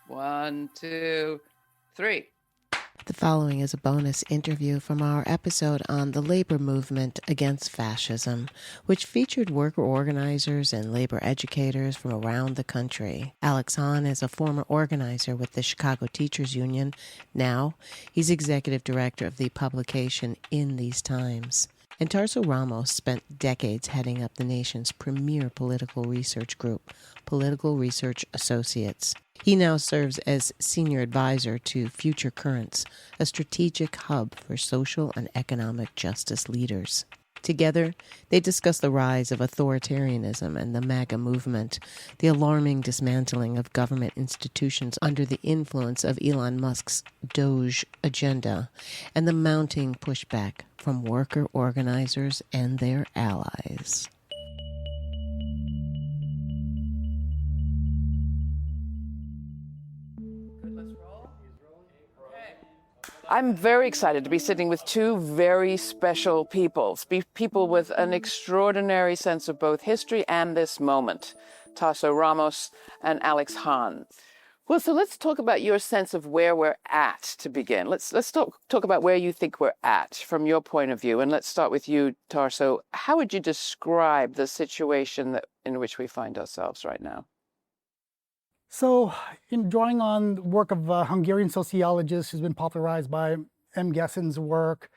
1, 2, 3. The following is a bonus interview from our episode on the labor movement against fascism, which featured worker organizers and labor educators from around the country. Alex Han is a former organizer with the Chicago Teachers Union. Now, he's executive director of the publication In These Times. And Tarso Ramos spent decades heading up the nation's premier political research group, Political Research Associates. He now serves as senior advisor to Future Currents, a strategic hub for social and economic justice leaders. Together, they discuss the rise of authoritarianism and the MAGA movement, the alarming dismantling of government institutions under the influence of Elon Musk's Doge agenda, and the mounting pushback from worker organizers and their allies. I'm very excited to be sitting with two very special people with an extraordinary sense of both history and this moment, Tarso Ramos and Alex Han. Well, so let's talk about your sense of where we're at to begin. Let's talk about where you think we're at from your point of view. And let's start with you, Tarso. How would you describe the situation in which we find ourselves right now? So, in drawing on the work of a Hungarian sociologist who's been popularized by M. Gessen's work,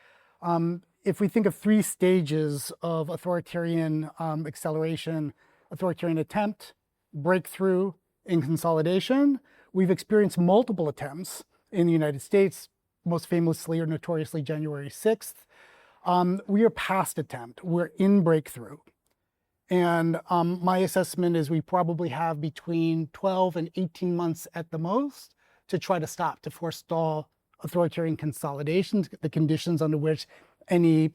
if we think of three stages of authoritarian acceleration, authoritarian attempt, breakthrough, and consolidation, we've experienced multiple attempts in the United States, most famously or notoriously January 6th. We are past attempt, we're in breakthrough. And my assessment is we probably have between 12 and 18 months at the most to try to stop, to forestall authoritarian consolidation, the conditions under which any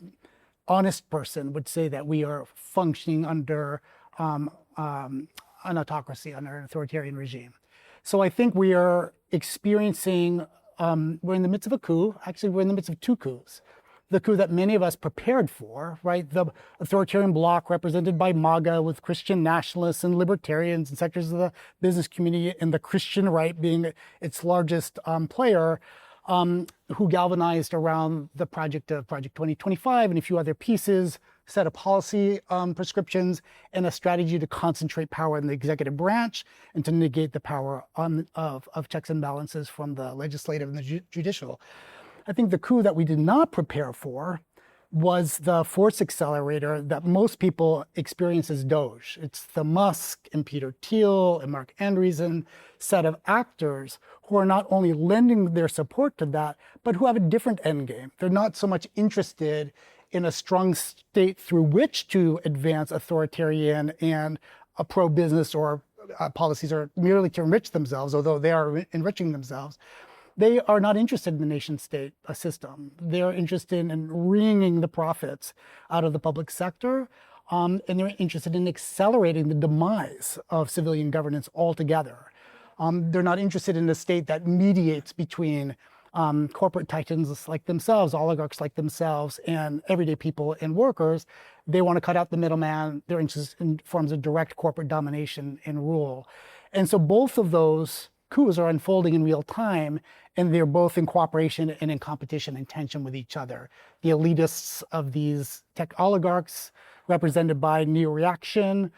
honest person would say that we are functioning under an autocracy, under an authoritarian regime. So I think we are experiencing, we're in the midst of a coup. Actually, we're in the midst of two coups. The coup that many of us prepared for, right? The authoritarian bloc represented by MAGA with Christian nationalists and libertarians and sectors of the business community, and the Christian right being its largest player, who galvanized around the project of Project 2025 and a few other pieces, set of policy prescriptions, and a strategy to concentrate power in the executive branch and to negate the power of checks and balances from the legislative and the judicial. I think the coup that we did not prepare for was the force accelerator that most people experience as Doge. It's the Musk and Peter Thiel and Mark Andreessen set of actors who are not only lending their support to that, but who have a different end game. They're not so much interested in a strong state through which to advance authoritarian and pro-business or policies, or merely to enrich themselves, although they are enriching themselves. They are not interested in the nation state system. They're interested in wringing the profits out of the public sector, and they're interested in accelerating the demise of civilian governance altogether. They're not interested in a state that mediates between corporate titans like themselves, oligarchs like themselves, and everyday people and workers. They want to cut out the middleman. They're interested in forms of direct corporate domination and rule. And so both of those coups are unfolding in real time, and they're both in cooperation and in competition and tension with each other. The elitists of these tech oligarchs, represented by neo-reaction,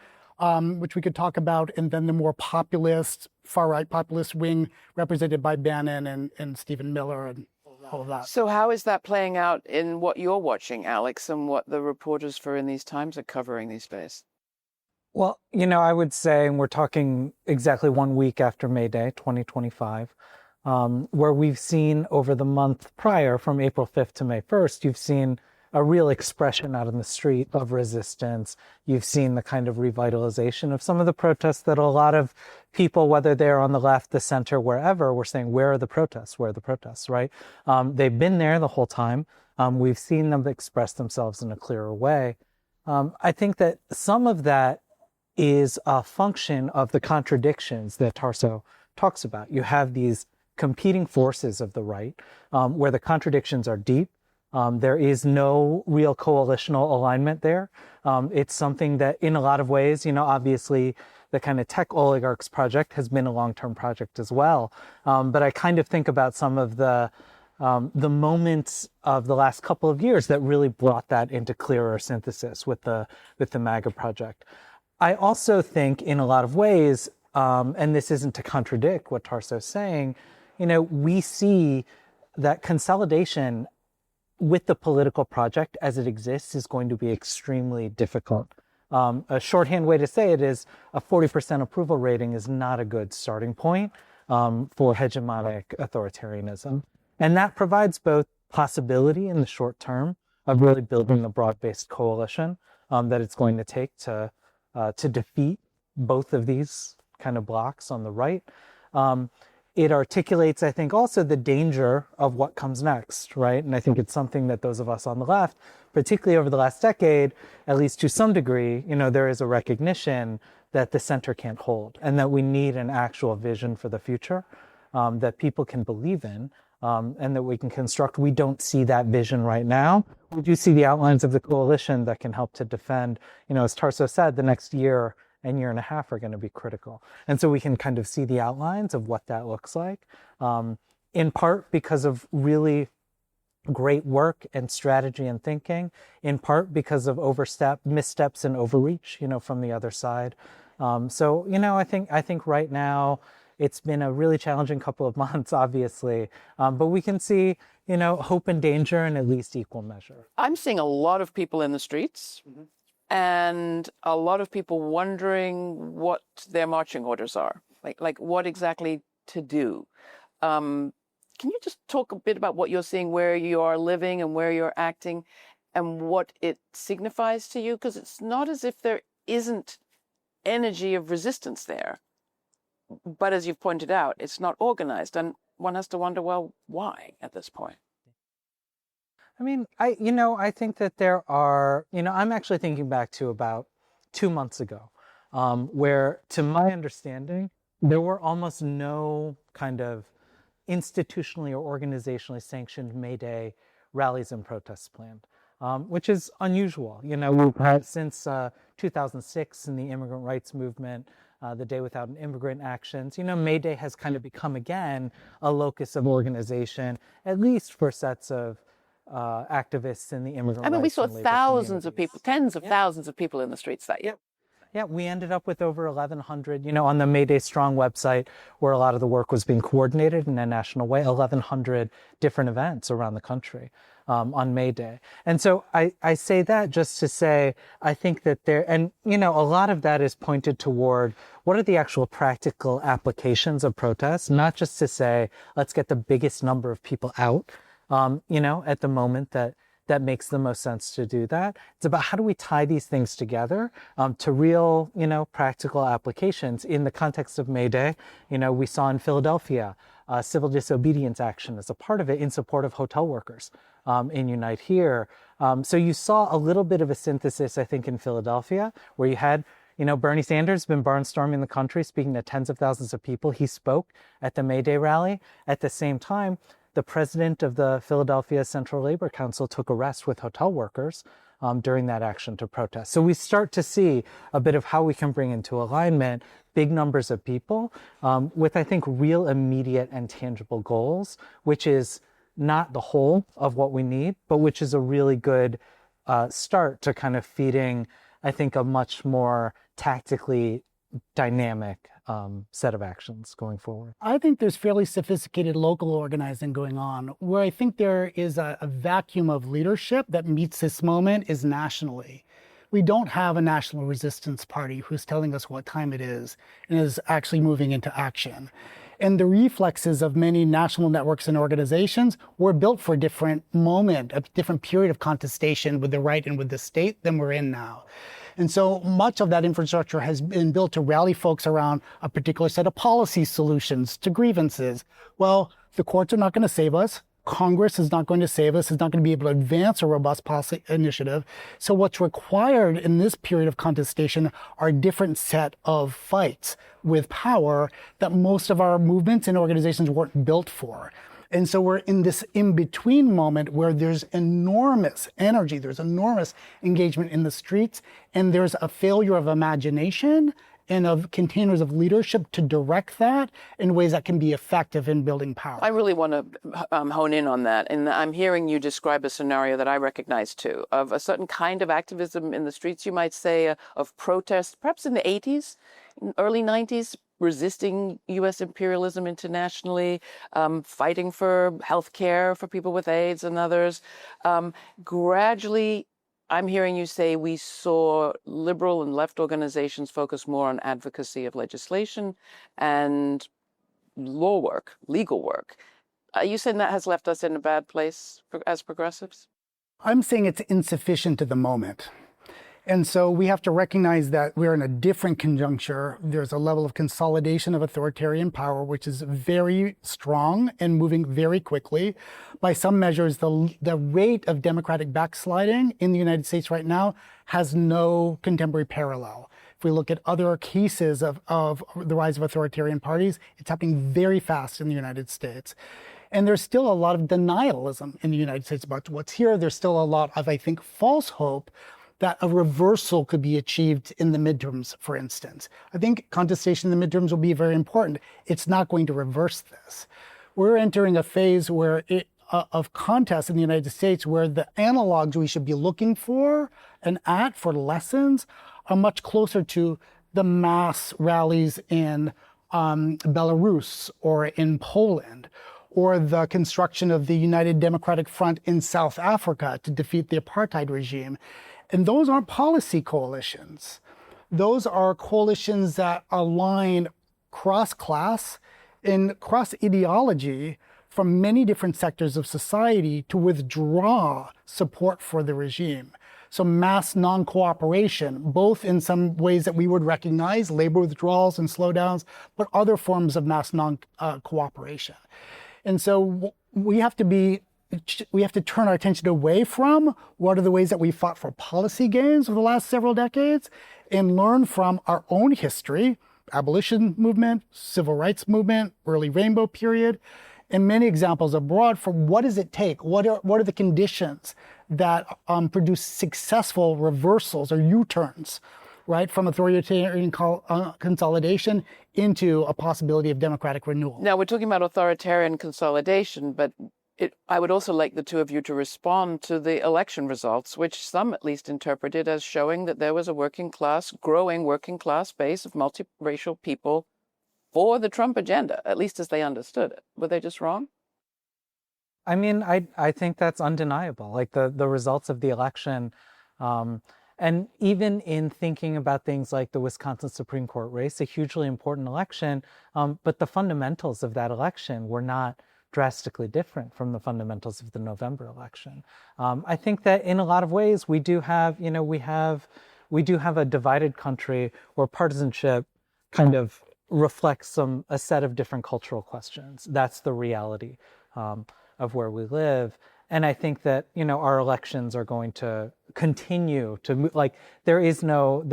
which we could talk about, and then the more populist, far-right populist wing, represented by Bannon and Stephen Miller and all of that. So how is that playing out in what you're watching, Alex, and what the reporters for In These Times are covering these days? Well, I would say, and we're talking exactly 1 week after May Day, 2025, where we've seen over the month prior, from April 5th to May 1st, you've seen a real expression out in the street of resistance. You've seen the kind of revitalization of some of the protests that a lot of people, whether they're on the left, the center, wherever, were saying, where are the protests? Where are the protests, right? They've been there the whole time. We've seen them express themselves in a clearer way. I think that some of that is a function of the contradictions that Tarso talks about. You have these competing forces of the right, where the contradictions are deep. There is no real coalitional alignment there. It's something that in a lot of ways, obviously the kind of tech oligarchs project has been a long-term project as well. But I kind of think about some of the moments of the last couple of years that really brought that into clearer synthesis with the MAGA project. I also think in a lot of ways, and this isn't to contradict what Tarso's saying, we see that consolidation with the political project as it exists is going to be extremely difficult. A shorthand way to say it is a 40% approval rating is not a good starting point for hegemonic authoritarianism. And that provides both possibility in the short term of really building a broad-based coalition that it's going to take to defeat both of these kind of blocks on the right. It articulates, I think, also the danger of what comes next, right? And I think it's something that those of us on the left, particularly over the last decade, at least to some degree, there is a recognition that the center can't hold and that we need an actual vision for the future that people can believe in and that we can construct. We don't see that vision right now. We do see the outlines of the coalition that can help to defend, as Tarso said, the next year and year and a half are going to be critical. And so we can kind of see the outlines of what that looks like, in part because of really great work and strategy and thinking, in part because of missteps and overreach, from the other side. So, I think right now it's been a really challenging couple of months, obviously, but we can see, hope and danger in at least equal measure. I'm seeing a lot of people in the streets. Mm-hmm. And a lot of people wondering what their marching orders are, like what exactly to do. Can you just talk a bit about what you're seeing, where you are living and where you're acting and what it signifies to you? Because it's not as if there isn't energy of resistance there. But as you've pointed out, it's not organized. And one has to wonder, well, why at this point? I mean, I think that there are, I'm actually thinking back to about 2 months ago, where, to my understanding, there were almost no kind of institutionally or organizationally sanctioned May Day rallies and protests planned, which is unusual. We've had since 2006 in the immigrant rights movement, the Day Without an Immigrant actions, May Day has kind of become again a locus of organization, at least for sets of activists in the immigrant rights. We saw thousands of people, tens of Yeah. thousands of people in the streets that year. Yeah, we ended up with over 1,100, on the May Day Strong website, where a lot of the work was being coordinated in a national way, 1,100 different events around the country on May Day. And so I say that just to say, I think that a lot of that is pointed toward what are the actual practical applications of protests, not just to say, let's get the biggest number of people out, at the moment that makes the most sense to do that. It's about how do we tie these things together to real, practical applications. In the context of May Day, we saw in Philadelphia civil disobedience action as a part of it in support of hotel workers in Unite Here. So you saw a little bit of a synthesis, I think, in Philadelphia, where you had Bernie Sanders been barnstorming the country, speaking to tens of thousands of people. He spoke at the May Day rally. At the same time, the president of the Philadelphia Central Labor Council took a rest with hotel workers during that action to protest. So we start to see a bit of how we can bring into alignment big numbers of people with, I think, real immediate and tangible goals, which is not the whole of what we need, but which is a really good start to kind of feeding, I think, a much more tactically dynamic set of actions going forward. I think there's fairly sophisticated local organizing going on. Where I think there is a vacuum of leadership that meets this moment is nationally. We don't have a national resistance party who's telling us what time it is and is actually moving into action. And the reflexes of many national networks and organizations were built for a different moment, a different period of contestation with the right and with the state than we're in now. And so much of that infrastructure has been built to rally folks around a particular set of policy solutions to grievances. Well, the courts are not going to save us. Congress is not going to save us. It's not going to be able to advance a robust policy initiative. So what's required in this period of contestation are a different set of fights with power that most of our movements and organizations weren't built for. And so we're in this in-between moment where there's enormous energy, there's enormous engagement in the streets, and there's a failure of imagination and of containers of leadership to direct that in ways that can be effective in building power. I really want to hone in on that. And I'm hearing you describe a scenario that I recognize too, of a certain kind of activism in the streets, you might say, of protest, perhaps in the 80s, early 90s, resisting U.S. imperialism internationally, fighting for health care for people with AIDS and others. Gradually, I'm hearing you say we saw liberal and left organizations focus more on advocacy of legislation and law work, legal work. Are you saying that has left us in a bad place as progressives? I'm saying it's insufficient at the moment. And so we have to recognize that we're in a different conjuncture. There's a level of consolidation of authoritarian power, which is very strong and moving very quickly. By some measures, the rate of democratic backsliding in the United States right now has no contemporary parallel. If we look at other cases of the rise of authoritarian parties, it's happening very fast in the United States. And there's still a lot of denialism in the United States about what's here. There's still a lot of, I think, false hope that a reversal could be achieved in the midterms, for instance. I think contestation in the midterms will be very important. It's not going to reverse this. We're entering a phase of contest in the United States where the analogs we should be looking for and at for lessons are much closer to the mass rallies in Belarus or in Poland, or the construction of the United Democratic Front in South Africa to defeat the apartheid regime. And those aren't policy coalitions. Those are coalitions that align cross-class and cross-ideology from many different sectors of society to withdraw support for the regime. So mass non-cooperation, both in some ways that we would recognize, labor withdrawals and slowdowns, but other forms of mass non-cooperation. And so we have to turn our attention away from what are the ways that we fought for policy gains over the last several decades and learn from our own history, abolition movement, civil rights movement, early rainbow period, and many examples abroad for what does it take? What are the conditions that produce successful reversals or U-turns, right, from authoritarian consolidation into a possibility of democratic renewal. Now, we're talking about authoritarian consolidation, but I would also like the two of you to respond to the election results, which some at least interpreted as showing that there was a growing working class base of multiracial people for the Trump agenda, at least as they understood it. Were they just wrong? I mean, I think that's undeniable. Like the results of the election, and even in thinking about things like the Wisconsin Supreme Court race, a hugely important election, but the fundamentals of that election were not drastically different from the fundamentals of the November election. I think that in a lot of ways we do have a divided country where partisanship kind of reflects a set of different cultural questions. That's the reality of where we live. And I think that, our elections are going to continue to move, like there is no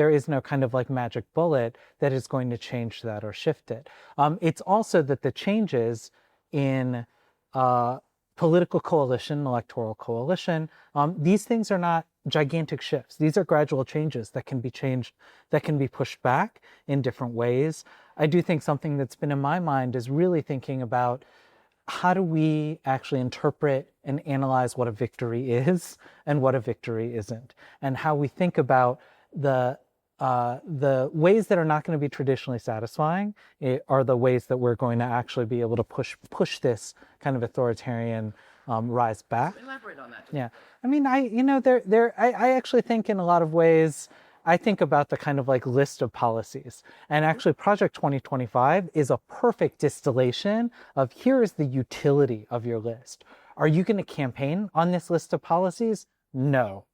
kind of like magic bullet that is going to change that or shift it. It's also that the changes in political coalition, electoral coalition, these things are not gigantic shifts. These are gradual changes that can be pushed back in different ways. I do think something that's been in my mind is really thinking about how do we actually interpret and analyze what a victory is and what a victory isn't, and how we think about the ways that are not going to be traditionally satisfying are the ways that we're going to actually be able to push this kind of authoritarian rise back. Elaborate on that. Yeah, I mean, I actually think in a lot of ways, I think about the kind of like list of policies, and actually Project 2025 is a perfect distillation of here is the utility of your list. Are you going to campaign on this list of policies? No.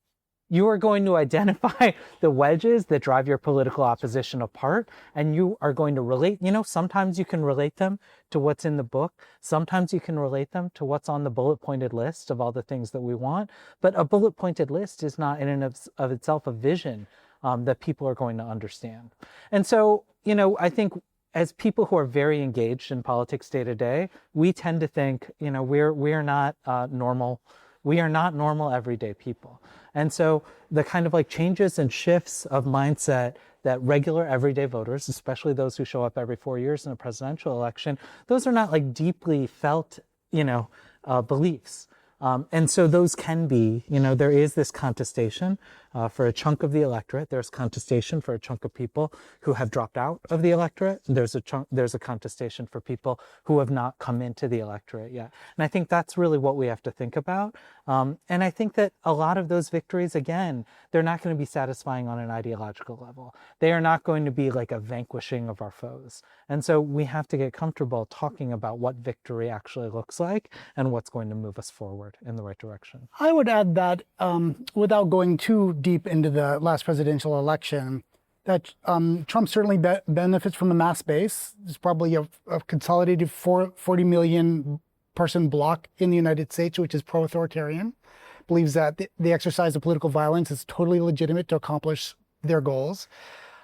You are going to identify the wedges that drive your political opposition apart, and you are going to relate, sometimes you can relate them to what's in the book. Sometimes you can relate them to what's on the bullet-pointed list of all the things that we want. But a bullet-pointed list is not in and of itself a vision that people are going to understand. And so, I think as people who are very engaged in politics day to day, we tend to think, we're not normal. We are not normal everyday people. And so the kind of like changes and shifts of mindset that regular everyday voters, especially those who show up every 4 years in a presidential election, those are not like deeply felt, beliefs. And so those can be, there is this contestation for a chunk of the electorate. There's contestation for a chunk of people who have dropped out of the electorate. There's a contestation for people who have not come into the electorate yet. And I think that's really what we have to think about. And I think that a lot of those victories, again, they're not going to be satisfying on an ideological level. They are not going to be like a vanquishing of our foes. And so we have to get comfortable talking about what victory actually looks like and what's going to move us forward in the right direction. I would add that without going too deep into the last presidential election, that Trump certainly benefits from a mass base. There's probably a consolidated 40 million person bloc in the United States, which is pro-authoritarian, believes that the exercise of political violence is totally legitimate to accomplish their goals.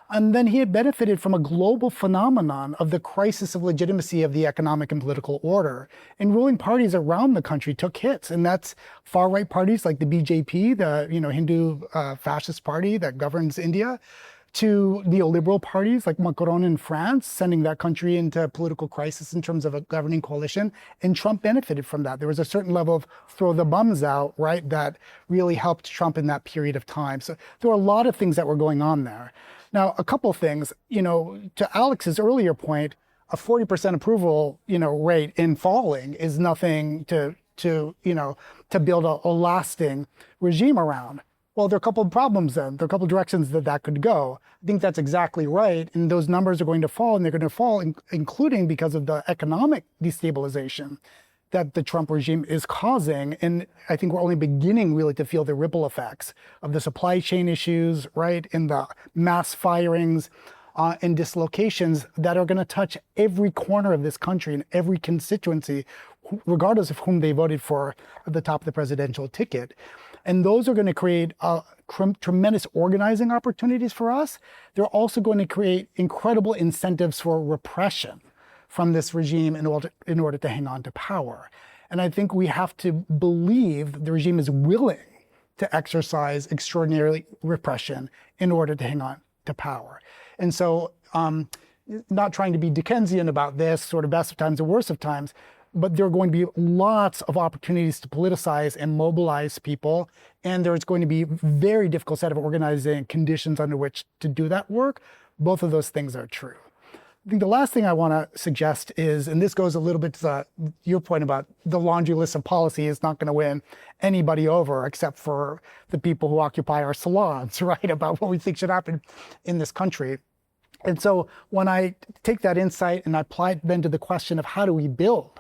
And then he had benefited from a global phenomenon of the crisis of legitimacy of the economic and political order. And ruling parties around the country took hits. And that's far-right parties like the BJP, the Hindu fascist party that governs India, to neoliberal parties like Macron in France, sending that country into political crisis in terms of a governing coalition. And Trump benefited from that. There was a certain level of throw the bums out, right, that really helped Trump in that period of time. So there were a lot of things that were going on there. Now, a couple of things, to Alex's earlier point, a 40% approval, rate in falling is nothing to build a lasting regime around. Well, there are a couple of problems then. There are a couple of directions that could go. I think that's exactly right. And those numbers are going to fall, and they're going to fall, including because of the economic destabilization that the Trump regime is causing. And I think we're only beginning really to feel the ripple effects of the supply chain issues, right? And the mass firings and dislocations that are going to touch every corner of this country and every constituency, regardless of whom they voted for at the top of the presidential ticket. And those are going to create tremendous organizing opportunities for us. They're also going to create incredible incentives for repression from this regime in order to hang on to power. And I think we have to believe the regime is willing to exercise extraordinary repression in order to hang on to power. And so, not trying to be Dickensian about this, sort of best of times and worst of times, but there are going to be lots of opportunities to politicize and mobilize people. And there's going to be a very difficult set of organizing conditions under which to do that work. Both of those things are true. I think the last thing I want to suggest is, and this goes a little bit to your point about the laundry list of policy is not going to win anybody over except for the people who occupy our salons, right, about what we think should happen in this country. And so when I take that insight and I apply it then to the question of how do we build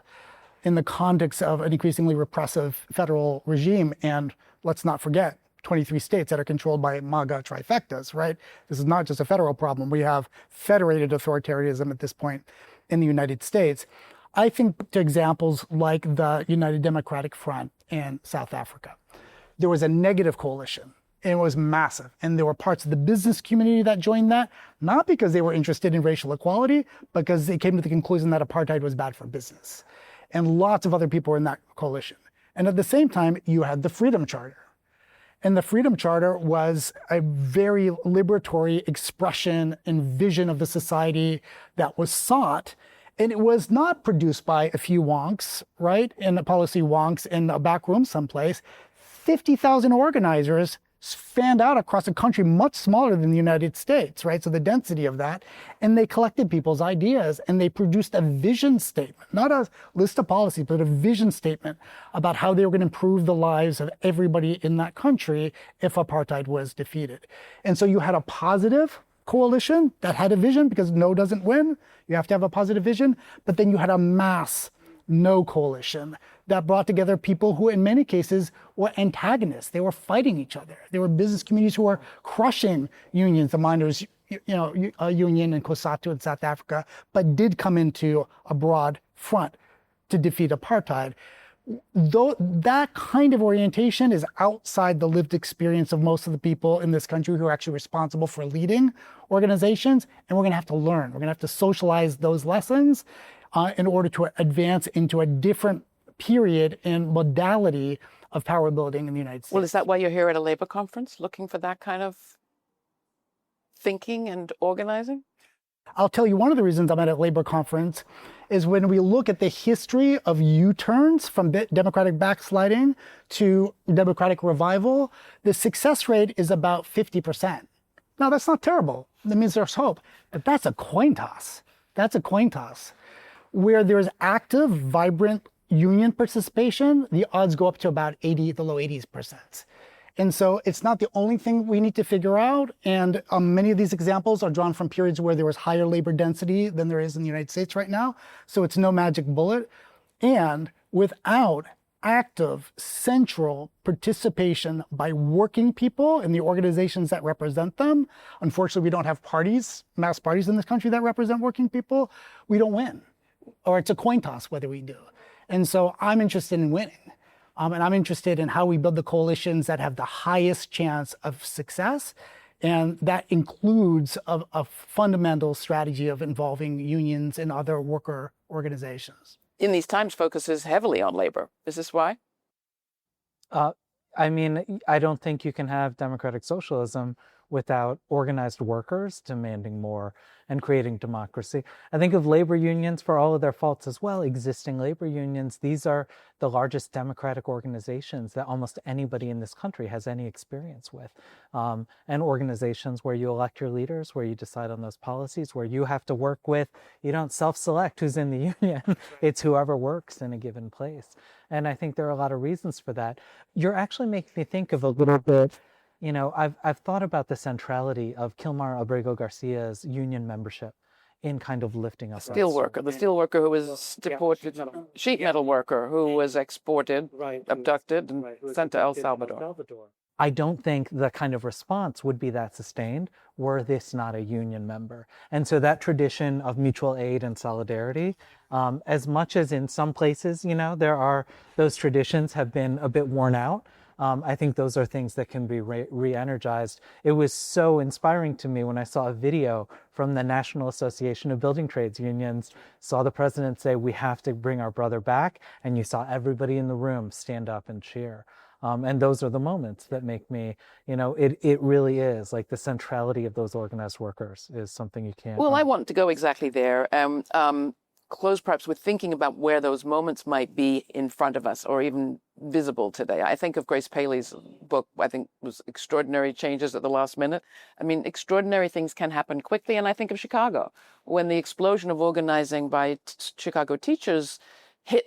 in the context of an increasingly repressive federal regime, and let's not forget, 23 states that are controlled by MAGA trifectas, right? This is not just a federal problem. We have federated authoritarianism at this point in the United States. I think to examples like the United Democratic Front in South Africa. There was a negative coalition, and it was massive. And there were parts of the business community that joined that, not because they were interested in racial equality, because they came to the conclusion that apartheid was bad for business. And lots of other people were in that coalition. And at the same time, you had the Freedom Charter. And the Freedom Charter was a very liberatory expression and vision of the society that was sought. And it was not produced by a few wonks, right? And the policy wonks in a back room someplace. 50,000 organizers fanned out across a country much smaller than the United States, right? So the density of that. And they collected people's ideas and they produced a vision statement, not a list of policies, but a vision statement about how they were going to improve the lives of everybody in that country if apartheid was defeated. And so you had a positive coalition that had a vision, because no doesn't win. You have to have a positive vision. But then you had a mass no coalition that brought together people who in many cases were antagonists. They were fighting each other. There were business communities who were crushing unions, the miners' union in COSATU in South Africa, but did come into a broad front to defeat apartheid. Though that kind of orientation is outside the lived experience of most of the people in this country who are actually responsible for leading organizations, and we're going to have to learn. We're going to have to socialize those lessons in order to advance into a different period and modality of power building in the United States. Well, is that why you're here at a labor conference, looking for that kind of thinking and organizing? I'll tell you, one of the reasons I'm at a labor conference is when we look at the history of U-turns from democratic backsliding to democratic revival, the success rate is about 50%. Now, that's not terrible. That means there's hope. But that's a coin toss. That's a coin toss. Where there's active, vibrant union participation, the odds go up to about the low 80%. And so it's not the only thing we need to figure out. And many of these examples are drawn from periods where there was higher labor density than there is in the United States right now. So it's no magic bullet. And without active, central participation by working people in the organizations that represent them, unfortunately, we don't have parties, mass parties in this country that represent working people, we don't win. Or it's a coin toss whether we do. And so I'm interested in winning. And I'm interested in how we build the coalitions that have the highest chance of success. And that includes a fundamental strategy of involving unions and other worker organizations. In these times, focuses heavily on labor. Is this why? I mean, I don't think you can have democratic socialism without organized workers demanding more and creating democracy. I think of labor unions, for all of their faults as well, existing labor unions, these are the largest democratic organizations that almost anybody in this country has any experience with. And organizations where you elect your leaders, where you decide on those policies, where you have to work with, you don't self-select who's in the union, it's whoever works in a given place. And I think there are a lot of reasons for that. You're actually making me think of a little bit. You know, I've thought about the centrality of Kilmar Abrego García's union membership in kind of lifting us up. The steelworker who was deported, sheet metal worker who was exported, abducted, and sent to El Salvador. I don't think the kind of response would be that sustained were this not a union member. And so that tradition of mutual aid and solidarity, as much as in some places, you know, those traditions have been a bit worn out. I think those are things that can be re-energized. It was so inspiring to me when I saw a video from the National Association of Building Trades Unions, saw the president say, we have to bring our brother back, and you saw everybody in the room stand up and cheer. And those are the moments that make me, you know, it really is like the centrality of those organized workers is something you can't. Well, I want to go exactly there. Close perhaps with thinking about where those moments might be in front of us or even visible today. I think of Grace Paley's book, I think was Extraordinary Changes at the Last Minute. I mean, extraordinary things can happen quickly. And I think of Chicago, when the explosion of organizing by Chicago teachers hit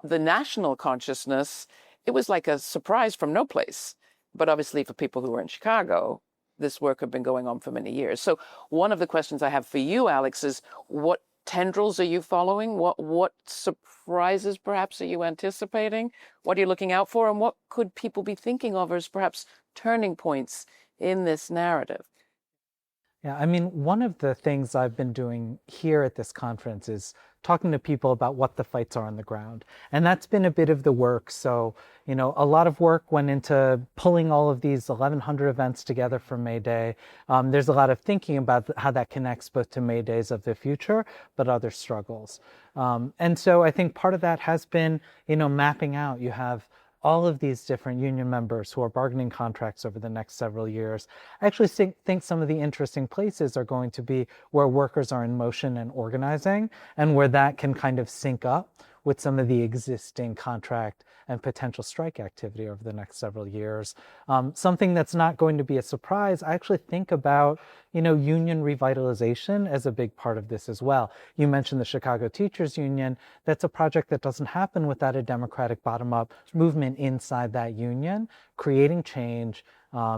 the national consciousness, it was like a surprise from no place. But obviously for people who were in Chicago, this work had been going on for many years. So one of the questions I have for you, Alex, is what tendrils are you following? What surprises perhaps are you anticipating? What are you looking out for? And what could people be thinking of as perhaps turning points in this narrative? Yeah, I mean, one of the things I've been doing here at this conference is talking to people about what the fights are on the ground. And that's been a bit of the work. So, you know, a lot of work went into pulling all of these 1,100 events together for May Day. There's a lot of thinking about how that connects both to May Days of the future, but other struggles. And so I think part of that has been, you know, mapping out. You have all of these different union members who are bargaining contracts over the next several years. I actually think some of the interesting places are going to be where workers are in motion and organizing, and where that can kind of sync up with some of the existing contract and potential strike activity over the next several years. Something that's not going to be a surprise, I actually think about, you know, union revitalization as a big part of this as well. You mentioned the Chicago Teachers Union. That's a project that doesn't happen without a democratic bottom-up movement inside that union, creating change,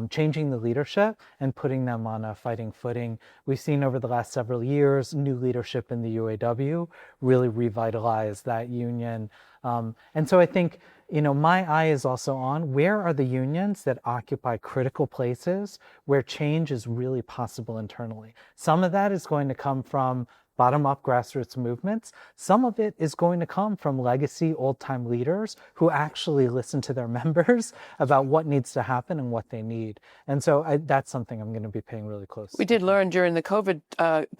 changing the leadership and putting them on a fighting footing. We've seen over the last several years, new leadership in the UAW really revitalize that union. And so I think, you know, my eye is also on where are the unions that occupy critical places where change is really possible internally. Some of that is going to come from bottom-up grassroots movements. Some of it is going to come from legacy old-time leaders who actually listen to their members about what needs to happen and what they need. And so that's something I'm going to be paying really close. We did learn during the COVID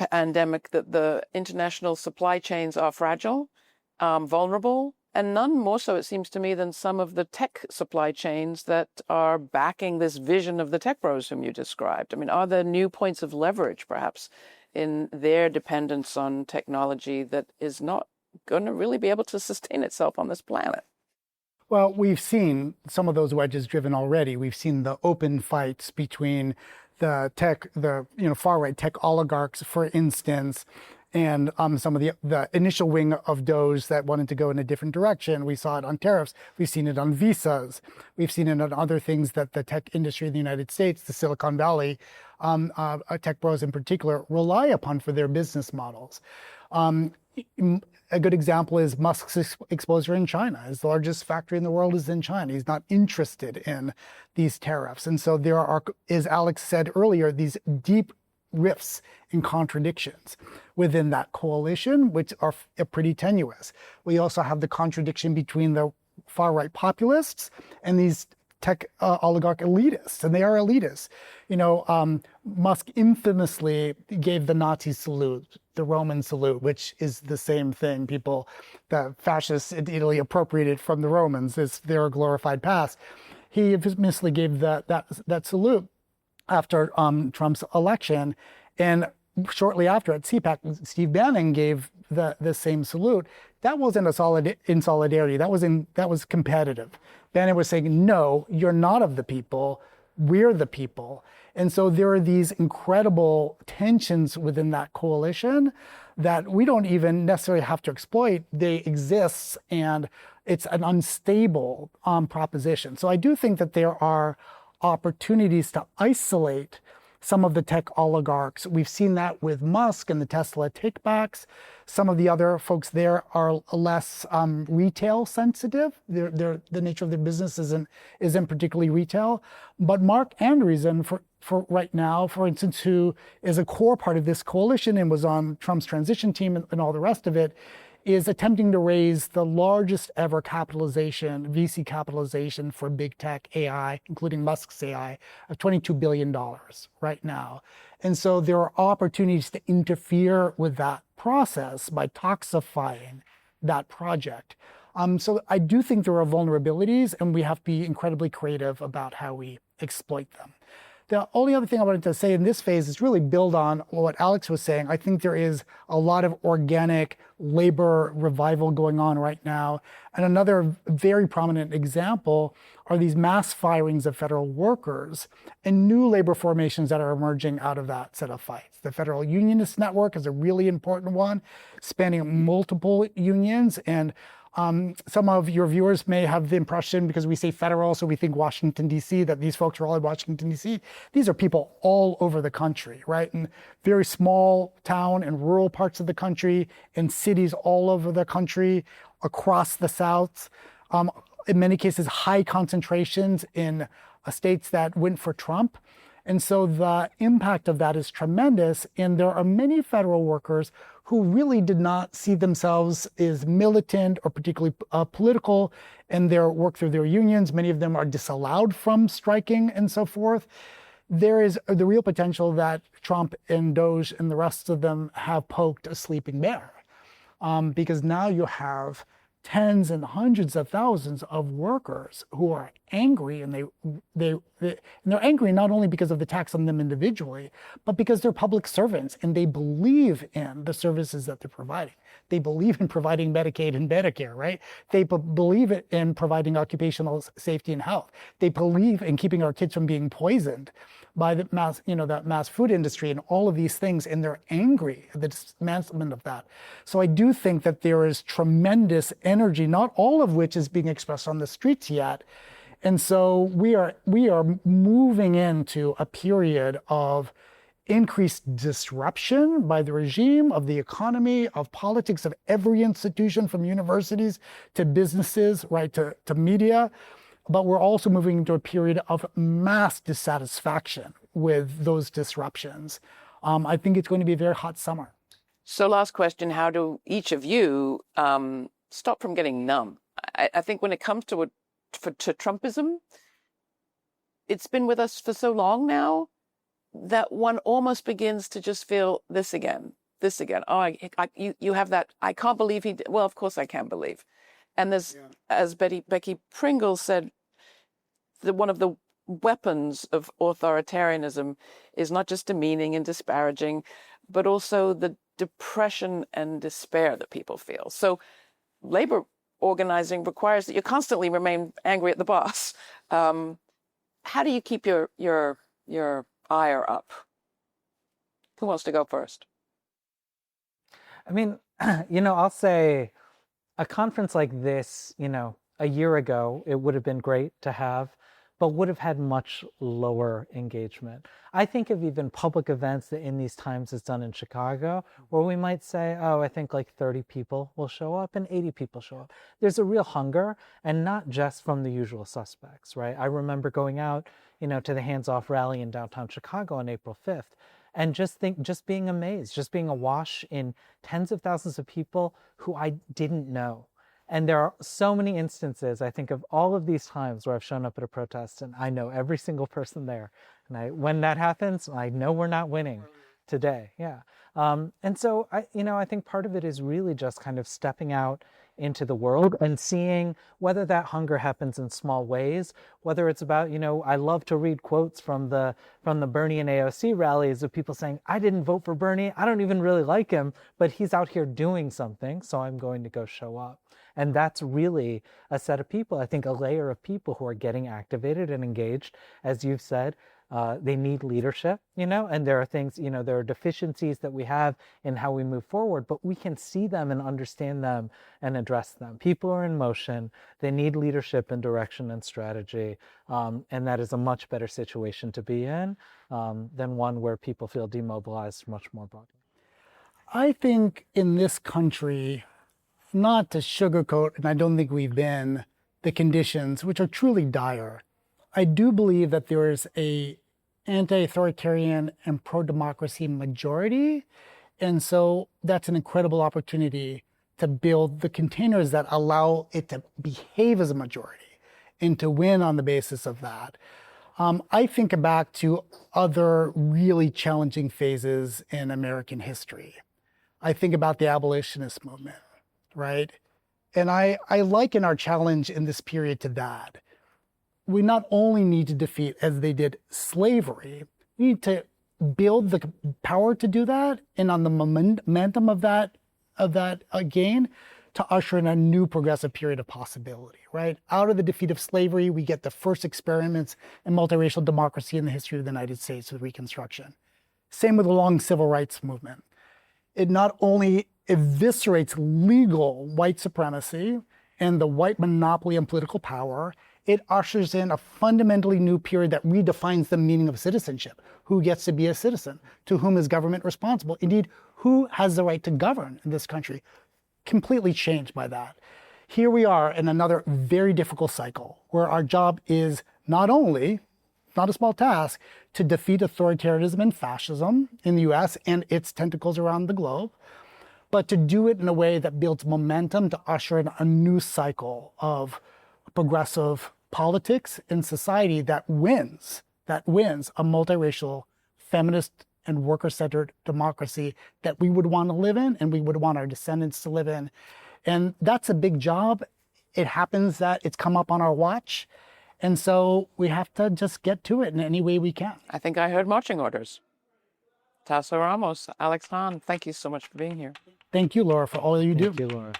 pandemic that the international supply chains are fragile, vulnerable, and none more so, it seems to me, than some of the tech supply chains that are backing this vision of the tech bros whom you described. I mean, are there new points of leverage, perhaps, in their dependence on technology that is not going to really be able to sustain itself on this planet? Well, we've seen some of those wedges driven already. We've seen the open fights between the far-right tech oligarchs, for instance, and some of the initial wing of those that wanted to go in a different direction. We saw it on tariffs. We've seen it on visas. We've seen it on other things that the tech industry in the United States, the Silicon Valley, tech bros in particular, rely upon for their business models. A good example is Musk's exposure in China. His largest factory in the world is in China. He's not interested in these tariffs. And so there are, as Alex said earlier, these deep rifts and contradictions within that coalition, which are pretty tenuous. We also have the contradiction between the far-right populists and these tech oligarch elitists, and they are elitists. Musk infamously gave the Nazi salute, the Roman salute, which is the same thing. The fascists in Italy appropriated from the Romans as their glorified past. He infamously gave that salute after Trump's election, and shortly after at CPAC, Steve Bannon gave the same salute. That wasn't in solidarity. That was competitive. Bannon was saying, no, you're not of the people. We're the people. And so there are these incredible tensions within that coalition that we don't even necessarily have to exploit. They exist, and it's an unstable proposition. So I do think that there are opportunities to isolate some of the tech oligarchs. We've seen that with Musk and the Tesla takebacks. Some of the other folks there are less retail sensitive. The nature of their business isn't particularly retail. But Mark Andreessen, for right now, for instance, who is a core part of this coalition and was on Trump's transition team and all the rest of it, is attempting to raise the largest ever VC capitalization for big tech AI, including Musk's AI, of $22 billion right now. And so there are opportunities to interfere with that process by toxifying that project. So I do think there are vulnerabilities, and we have to be incredibly creative about how we exploit them. The only other thing I wanted to say in this phase is really build on what Alex was saying. I think there is a lot of organic labor revival going on right now. And another very prominent example are these mass firings of federal workers and new labor formations that are emerging out of that set of fights. The Federal Unionist Network is a really important one, spanning multiple unions. And some of your viewers may have the impression, because we say federal, so we think Washington, D.C., that these folks are all in Washington, D.C. These are people all over the country, right? In very small town and rural parts of the country, in cities all over the country, across the South. In many cases, high concentrations in states that went for Trump. And so the impact of that is tremendous. And there are many federal workers who really did not see themselves as militant or particularly political in their work through their unions. Many of them are disallowed from striking and so forth. There is the real potential that Trump and Doge and the rest of them have poked a sleeping bear. Because now you have tens and hundreds of thousands of workers who are angry, and they're angry not only because of the tax on them individually, but because they're public servants and they believe in the services that they're providing. They believe in providing Medicaid and Medicare, right? They believe in providing occupational safety and health. They believe in keeping our kids from being poisoned by the mass food industry and all of these things, and they're angry at the dismantlement of that. So I do think that there is tremendous energy, not all of which is being expressed on the streets yet. And so we are moving into a period of increased disruption by the regime, of the economy, of politics, of every institution, from universities to businesses, right, to media. But we're also moving into a period of mass dissatisfaction with those disruptions. I think it's going to be a very hot summer. So last question, how do each of you stop from getting numb? I think when it comes to Trumpism, it's been with us for so long now that one almost begins to just feel this again. Oh, you have that. I can't believe he did. Well, of course I can't believe. And there's, as Becky Pringle said, one of the weapons of authoritarianism is not just demeaning and disparaging, but also the depression and despair that people feel. So labor organizing requires that you constantly remain angry at the boss. How do you keep your ire up? Who wants to go first? I mean, I'll say a conference like this, a year ago, it would have been great to have, but would have had much lower engagement. I think of even public events that in these times is done in Chicago, where we might say, I think like 30 people will show up and 80 people show up. There's a real hunger, and not just from the usual suspects, right? I remember going out, to the Hands Off rally in downtown Chicago on April 5th, and just being amazed, just being awash in tens of thousands of people who I didn't know. And there are so many instances, I think, of all of these times where I've shown up at a protest and I know every single person there. And when that happens, I know we're not winning today. Yeah. And so, I think part of it is really just kind of stepping out into the world and seeing whether that hunger happens in small ways, whether it's about, I love to read quotes from the Bernie and AOC rallies of people saying, I didn't vote for Bernie. I don't even really like him, but he's out here doing something, so I'm going to go show up. And that's really a set of people, I think a layer of people who are getting activated and engaged. As you've said, they need leadership, and there are things, there are deficiencies that we have in how we move forward, but we can see them and understand them and address them. People are in motion. They need leadership and direction and strategy. And that is a much better situation to be in than one where people feel demobilized much more broadly. I think in this country, not to sugarcoat, and I don't think we've been, the conditions, which are truly dire, I do believe that there is a anti-authoritarian and pro-democracy majority. And so that's an incredible opportunity to build the containers that allow it to behave as a majority and to win on the basis of that. I think back to other really challenging phases in American history. I think about the abolitionist movement, right? And I liken our challenge in this period to that. We not only need to defeat, as they did, slavery, we need to build the power to do that, and on the momentum of that gain, to usher in a new progressive period of possibility, right? Out of the defeat of slavery, we get the first experiments in multiracial democracy in the history of the United States with Reconstruction. Same with the long civil rights movement. It not only eviscerates legal white supremacy and the white monopoly on political power, it ushers in a fundamentally new period that redefines the meaning of citizenship. Who gets to be a citizen? To whom is government responsible? Indeed, who has the right to govern in this country? Completely changed by that. Here we are in another very difficult cycle where our job is not only, not a small task, to defeat authoritarianism and fascism in the U.S. and its tentacles around the globe, but to do it in a way that builds momentum to usher in a new cycle of progressive politics in society that wins a multiracial, feminist, and worker-centered democracy that we would want to live in and we would want our descendants to live in. And that's a big job. It happens that it's come up on our watch. And so we have to just get to it in any way we can. I think I heard marching orders. Tarso Ramos, Alex Han, thank you so much for being here. Thank you, Laura, for all you do. Thank you, Laura.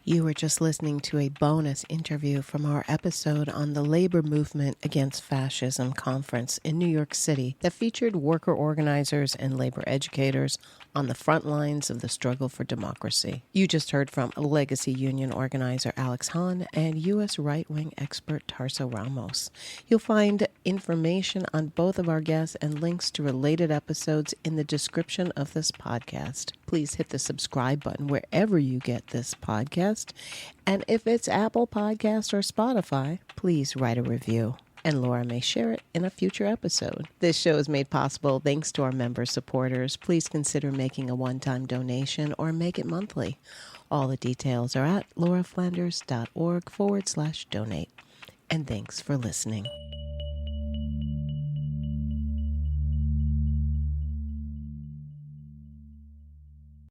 You were just listening to a bonus interview from our episode on the Labor Movement Against Fascism conference in New York City that featured worker organizers and labor educators on the front lines of the struggle for democracy. You just heard from Legacy Union organizer Alex Han and U.S. right-wing expert Tarso Ramos. You'll find information on both of our guests and links to related episodes in the description of this podcast. Please hit the subscribe button wherever you get this podcast. And if it's Apple Podcast or Spotify, please write a review, and Laura may share it in a future episode. This show is made possible thanks to our member supporters. Please consider making a one-time donation or make it monthly. All the details are at lauraflanders.org/donate. And thanks for listening.